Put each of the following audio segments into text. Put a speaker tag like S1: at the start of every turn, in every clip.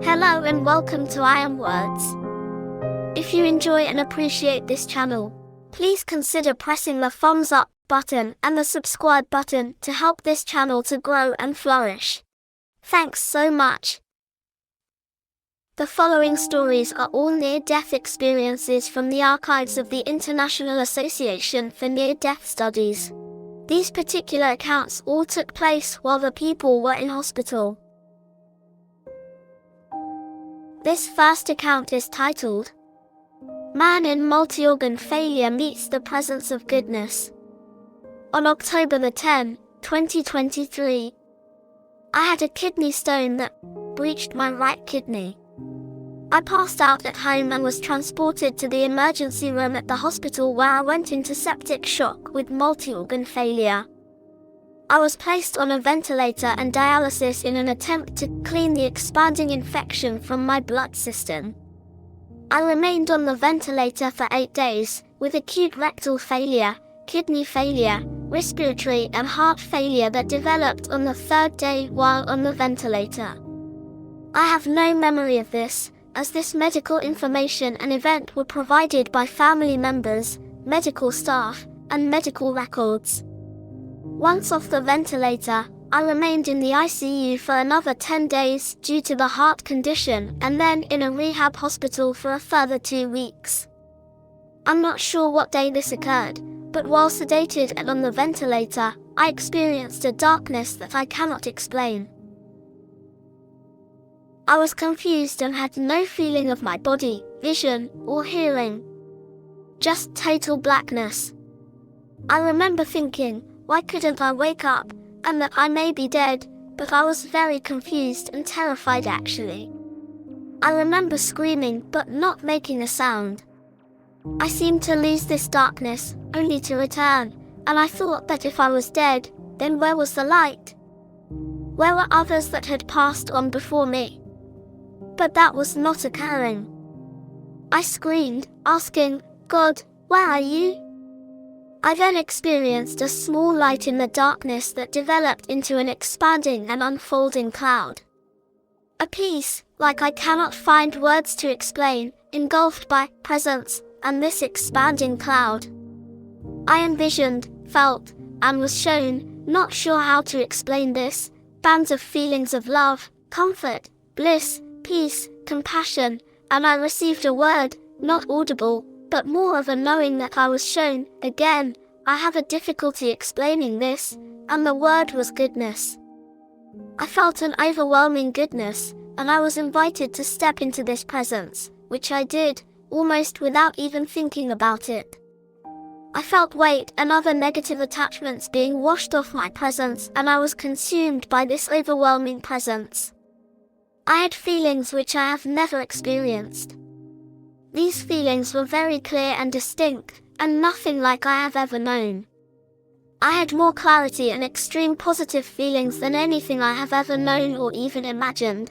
S1: Hello and welcome to IANDs. If you enjoy and appreciate this channel, please consider pressing the thumbs up button and the subscribe button to help this channel to grow and flourish. Thanks so much. The following stories are all near-death experiences from the archives of the International Association for Near-Death Studies. These particular accounts all took place while the people were in hospital. This first account is titled, Man in Multi-Organ Failure Meets the Presence of Goodness. On October 10, 2023, I had a kidney stone that breached my right kidney. I passed out at home and was transported to the emergency room at the hospital where I went into septic shock with multi-organ failure. I was placed on a ventilator and dialysis in an attempt to clean the expanding infection from my blood system. I remained on the ventilator for 8 days, with acute rectal failure, kidney failure, respiratory and heart failure that developed on the 3rd day while on the ventilator. I have no memory of this, as this medical information and event were provided by family members, medical staff, and medical records. Once off the ventilator, I remained in the ICU for another 10 days due to the heart condition and then in a rehab hospital for a further 2 weeks. I'm not sure what day this occurred, but while sedated and on the ventilator, I experienced a darkness that I cannot explain. I was confused and had no feeling of my body, vision, or hearing. Just total blackness. I remember thinking, why couldn't I wake up, and that I may be dead, but I was very confused and terrified actually. I remember screaming but not making a sound. I seemed to lose this darkness, only to return, and I thought that if I was dead, then where was the light? Where were others that had passed on before me? But that was not occurring. I screamed, asking, God, where are you? I then experienced a small light in the darkness that developed into an expanding and unfolding cloud. A peace, like I cannot find words to explain, engulfed by presence and this expanding cloud. I envisioned, felt, and was shown, not sure how to explain this, bands of feelings of love, comfort, bliss, peace, compassion, and I received a word, not audible, but more of a knowing that I was shown. Again, I have a difficulty explaining this, and the word was goodness. I felt an overwhelming goodness, and I was invited to step into this presence, which I did, almost without even thinking about it. I felt weight and other negative attachments being washed off my presence, and I was consumed by this overwhelming presence. I had feelings which I have never experienced. These feelings were very clear and distinct, and nothing like I have ever known. I had more clarity and extreme positive feelings than anything I have ever known or even imagined.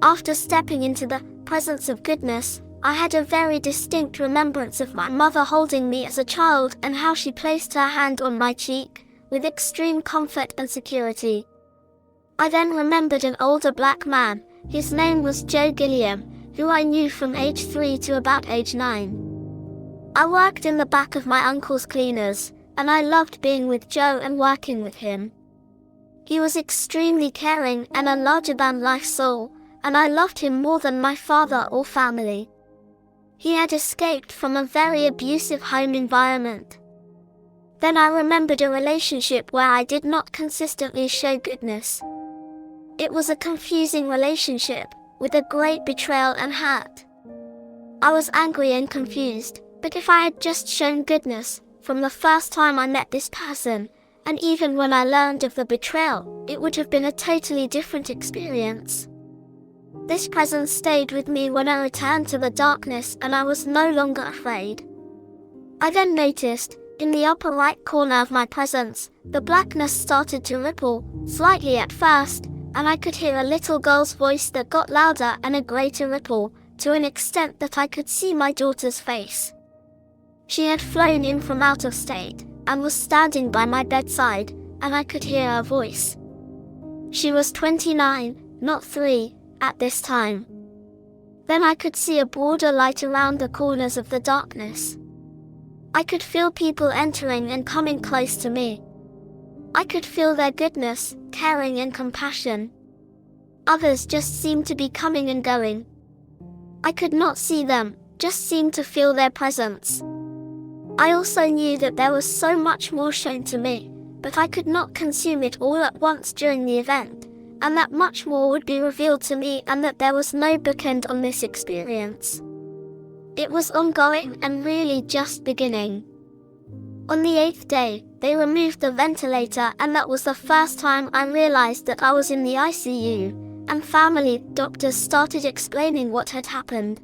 S1: After stepping into the presence of goodness, I had a very distinct remembrance of my mother holding me as a child and how she placed her hand on my cheek, with extreme comfort and security. I then remembered an older black man, his name was Joe Gilliam, who I knew from age 3 to about age 9. I worked in the back of my uncle's cleaners, and I loved being with Joe and working with him. He was extremely caring and a larger-than-life soul, and I loved him more than my father or family. He had escaped from a very abusive home environment. Then I remembered a relationship where I did not consistently show goodness. It was a confusing relationship, with a great betrayal and hurt. I was angry and confused, but if I had just shown goodness, from the first time I met this person, and even when I learned of the betrayal, it would have been a totally different experience. This presence stayed with me when I returned to the darkness and I was no longer afraid. I then noticed, in the upper right corner of my presence, the blackness started to ripple, slightly at first, and I could hear a little girl's voice that got louder and a greater ripple, to an extent that I could see my daughter's face. She had flown in from out of state, and was standing by my bedside, and I could hear her voice. She was 29, not 3, at this time. Then I could see a broader light around the corners of the darkness. I could feel people entering and coming close to me. I could feel their goodness, caring and compassion. Others just seemed to be coming and going. I could not see them, just seemed to feel their presence. I also knew that there was so much more shown to me, but I could not consume it all at once during the event, and that much more would be revealed to me and that there was no bookend on this experience. It was ongoing and really just beginning. On the 8th day, they removed the ventilator and that was the first time I realized that I was in the ICU, and family doctors started explaining what had happened.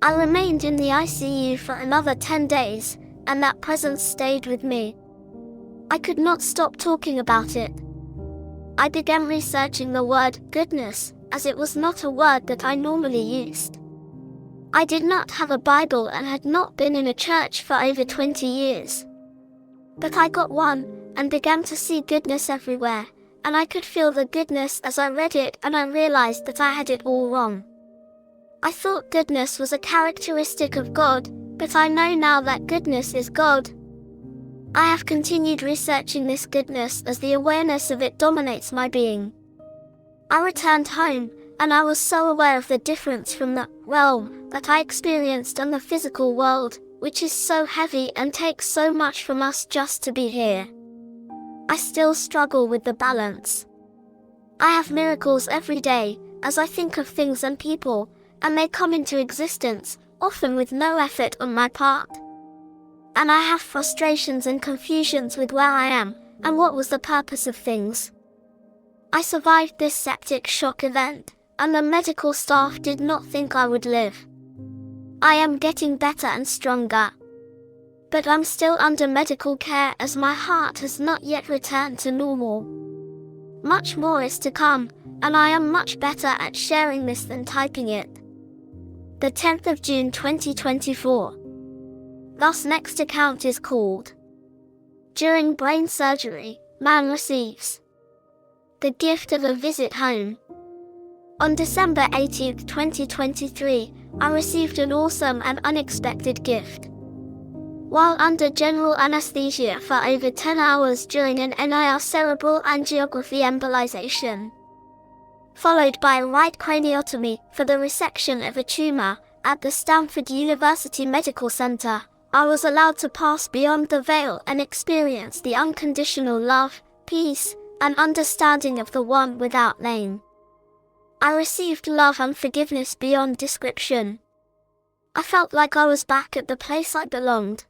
S1: I remained in the ICU for another 10 days, and that presence stayed with me. I could not stop talking about it. I began researching the word goodness, as it was not a word that I normally used. I did not have a Bible and had not been in a church for over 20 years. But I got one, and began to see goodness everywhere, and I could feel the goodness as I read it, and I realized that I had it all wrong. I thought goodness was a characteristic of God, but I know now that goodness is God. I have continued researching this goodness as the awareness of it dominates my being. I returned home, and I was so aware of the difference from the realm that I experienced and the physical world, which is so heavy and takes so much from us just to be here. I still struggle with the balance. I have miracles every day, as I think of things and people, and they come into existence, often with no effort on my part. And I have frustrations and confusions with where I am, and what was the purpose of things. I survived this septic shock event, and the medical staff did not think I would live. I am getting better and stronger. But I'm still under medical care as my heart has not yet returned to normal. Much more is to come, and I am much better at sharing this than typing it. The 10th of June 2024. Thus next account is called During Brain Surgery, Man Receives the Gift of a Visit Home. On December 18, 2023, I received an awesome and unexpected gift. While under general anesthesia for over 10 hours during an NIR cerebral angiography embolization, followed by a right craniotomy for the resection of a tumor at the Stanford University Medical Center, I was allowed to pass beyond the veil and experience the unconditional love, peace, and understanding of the One without name. I received love and forgiveness beyond description. I felt like I was back at the place I belonged,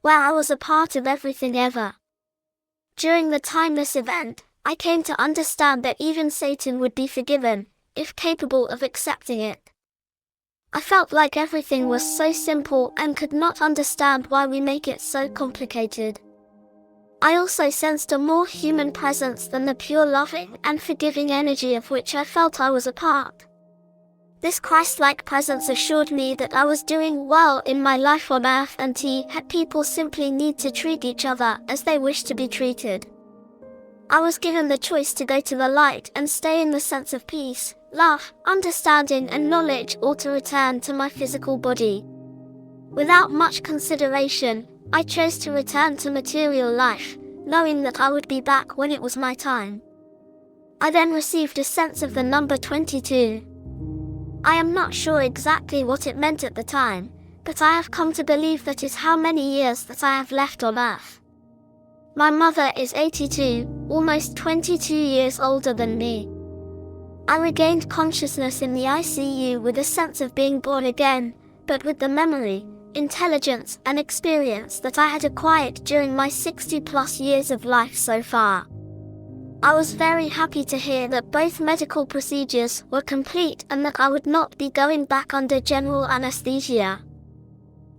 S1: where I was a part of everything ever. During the timeless event, I came to understand that even Satan would be forgiven, if capable of accepting it. I felt like everything was so simple and could not understand why we make it so complicated. I also sensed a more human presence than the pure loving and forgiving energy of which I felt I was a part. This Christ-like presence assured me that I was doing well in my life on earth and that people simply need to treat each other as they wish to be treated. I was given the choice to go to the light and stay in the sense of peace, love, understanding and knowledge, or to return to my physical body. Without much consideration, I chose to return to material life, knowing that I would be back when it was my time. I then received a sense of the number 22. I am not sure exactly what it meant at the time, but I have come to believe that is how many years that I have left on earth. My mother is 82, almost 22 years older than me. I regained consciousness in the ICU with a sense of being born again, but with the memory, intelligence and experience that I had acquired during my 60+ years of life so far. I was very happy to hear that both medical procedures were complete and that I would not be going back under general anesthesia.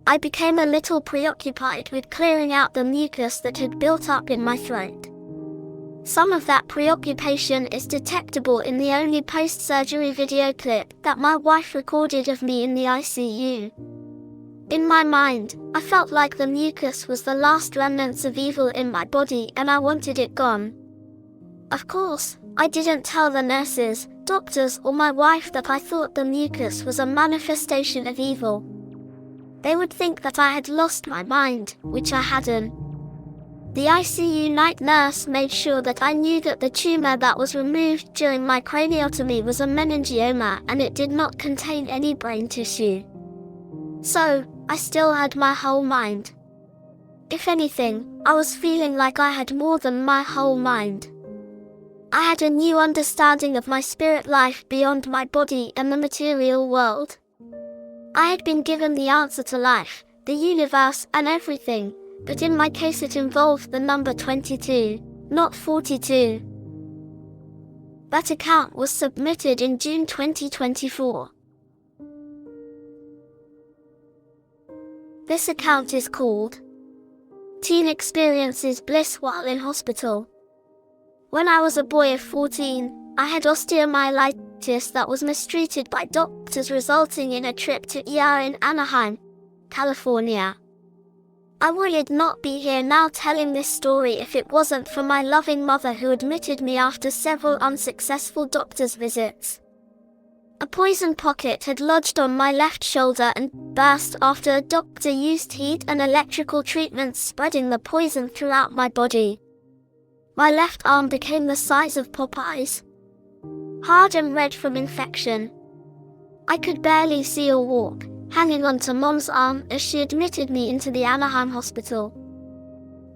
S1: I became a little preoccupied with clearing out the mucus that had built up in my throat. Some of that preoccupation is detectable in the only post-surgery video clip that my wife recorded of me in the ICU. In my mind, I felt like the mucus was the last remnants of evil in my body and I wanted it gone. Of course, I didn't tell the nurses, doctors or my wife that I thought the mucus was a manifestation of evil. They would think that I had lost my mind, which I hadn't. The ICU night nurse made sure that I knew that the tumor that was removed during my craniotomy was a meningioma and it did not contain any brain tissue. So, I still had my whole mind. If anything, I was feeling like I had more than my whole mind. I had a new understanding of my spirit life beyond my body and the material world. I had been given the answer to life, the universe, and everything, but in my case it involved the number 22, not 42. That account was submitted in June 2024. This account is called Teen Experiences Bliss While in Hospital. When I was a boy of 14, I had osteomyelitis that was mistreated by doctors, resulting in a trip to ER in Anaheim, California. I would not be here now telling this story if it wasn't for my loving mother who admitted me after several unsuccessful doctor's visits. A poison pocket had lodged on my left shoulder and burst after a doctor used heat and electrical treatments, spreading the poison throughout my body. My left arm became the size of Popeye's, hard and red from infection. I could barely see or walk, hanging onto Mom's arm as she admitted me into the Anaheim hospital.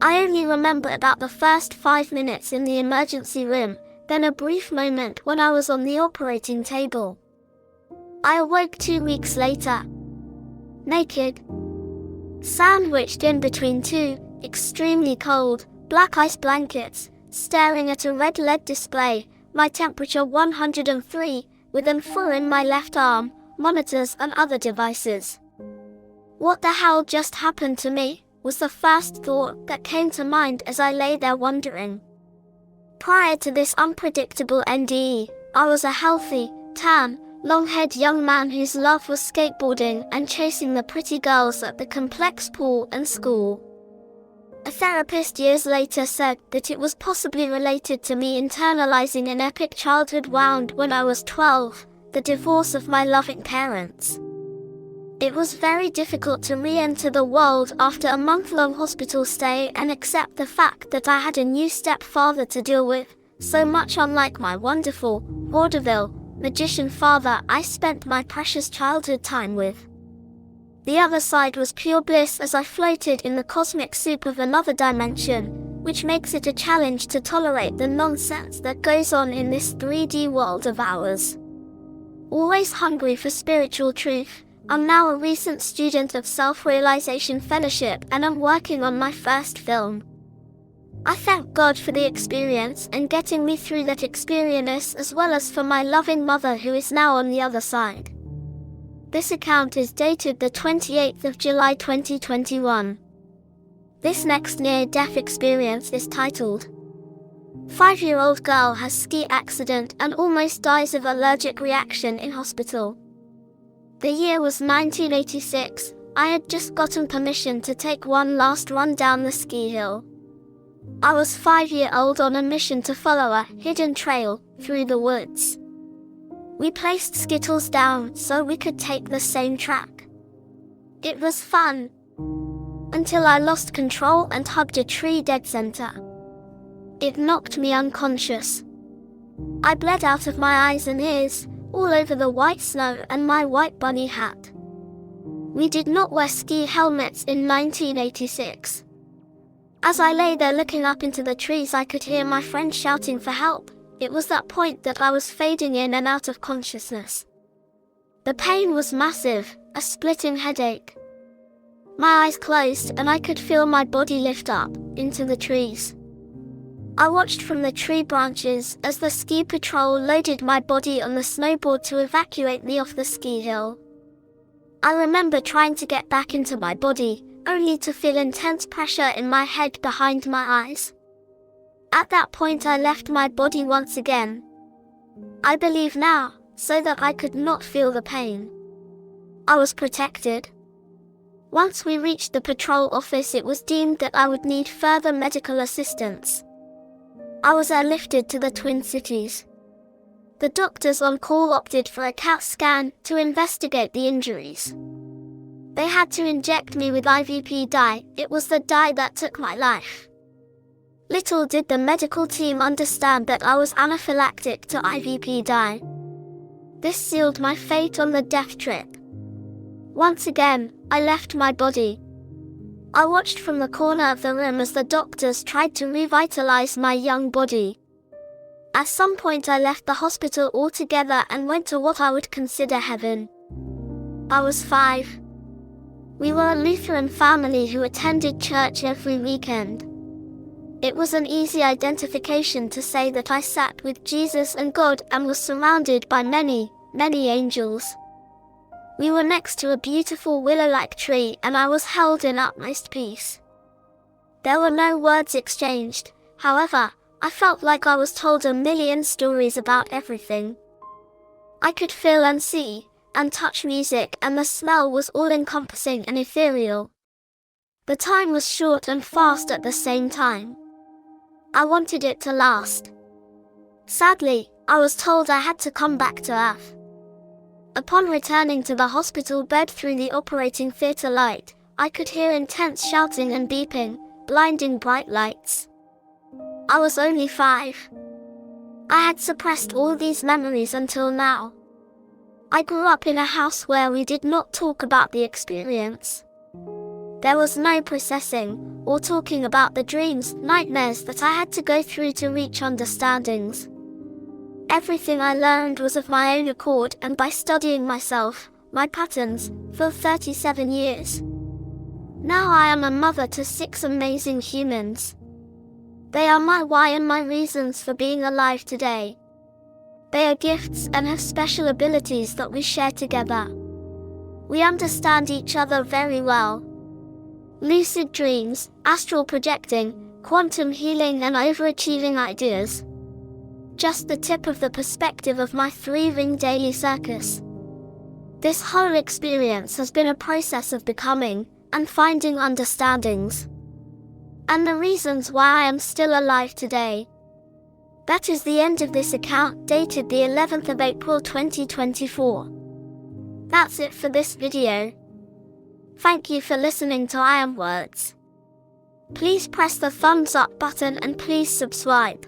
S1: I only remember about the first 5 minutes in the emergency room, then a brief moment when I was on the operating table. I awoke 2 weeks later, naked, sandwiched in between two extremely cold, black ice blankets, staring at a red LED display, my temperature 103, with M4 in my left arm, monitors and other devices. What the hell just happened to me, was the first thought that came to mind as I lay there wondering. Prior to this unpredictable NDE, I was a healthy, tan, long-haired young man whose love was skateboarding and chasing the pretty girls at the complex pool and school. A therapist years later said that it was possibly related to me internalizing an epic childhood wound when I was 12, the divorce of my loving parents. It was very difficult to re-enter the world after a month-long hospital stay and accept the fact that I had a new stepfather to deal with, so much unlike my wonderful, vaudeville, magician father I spent my precious childhood time with. The other side was pure bliss as I floated in the cosmic soup of another dimension, which makes it a challenge to tolerate the nonsense that goes on in this 3D world of ours. Always hungry for spiritual truth, I'm now a recent student of Self-Realization Fellowship and I'm working on my first film. I thank God for the experience and getting me through that experience, as well as for my loving mother who is now on the other side. This account is dated the 28th of July 2021. This next near-death experience is titled 5-year-old girl has ski accident and almost dies of allergic reaction in hospital. The year was 1986. I had just gotten permission to take one last run down the ski hill. I was 5-year-old on a mission to follow a hidden trail through the woods. We placed Skittles down so we could take the same track. It was fun, until I lost control and hugged a tree dead center. It knocked me unconscious. I bled out of my eyes and ears, all over the white snow and my white bunny hat. We did not wear ski helmets in 1986. As I lay there looking up into the trees, I could hear my friend shouting for help. It was that point that I was fading in and out of consciousness. The pain was massive, a splitting headache. My eyes closed and I could feel my body lift up into the trees. I watched from the tree branches as the ski patrol loaded my body on the snowboard to evacuate me off the ski hill. I remember trying to get back into my body, only to feel intense pressure in my head behind my eyes. At that point I left my body once again. I believe now, so that I could not feel the pain. I was protected. Once we reached the patrol office, it was deemed that I would need further medical assistance. I was airlifted to the Twin Cities. The doctors on call opted for a CAT scan to investigate the injuries. They had to inject me with IVP dye. It was the dye that took my life. Little did the medical team understand that I was anaphylactic to IVP dye. This sealed my fate on the death trip. Once again, I left my body. I watched from the corner of the room as the doctors tried to revitalize my young body. At some point I left the hospital altogether and went to what I would consider heaven. I was 5. We were a Lutheran family who attended church every weekend. It was an easy identification to say that I sat with Jesus and God and was surrounded by many, many angels. We were next to a beautiful willow-like tree and I was held in utmost peace. There were no words exchanged, however, I felt like I was told a million stories about everything. I could feel and see, and touch music, and the smell was all-encompassing and ethereal. The time was short and fast at the same time. I wanted it to last. Sadly, I was told I had to come back to Earth. Upon returning to the hospital bed through the operating theatre light, I could hear intense shouting and beeping, blinding bright lights. I was only 5. I had suppressed all these memories until now. I grew up in a house where we did not talk about the experience. There was no processing, or talking about the dreams, nightmares that I had to go through to reach understandings. Everything I learned was of my own accord and by studying myself, my patterns, for 37 years. Now I am a mother to 6 amazing humans. They are my why and my reasons for being alive today. They are gifts and have special abilities that we share together. We understand each other very well. Lucid dreams, astral projecting, quantum healing and overachieving ideas. Just the tip of the perspective of my 3-ring daily circus. This whole experience has been a process of becoming and finding understandings. And the reasons why I am still alive today. That is the end of this account dated the 11th of April 2024. That's it for this video. Thank you for listening to I Am Words. Please press the thumbs up button and please subscribe.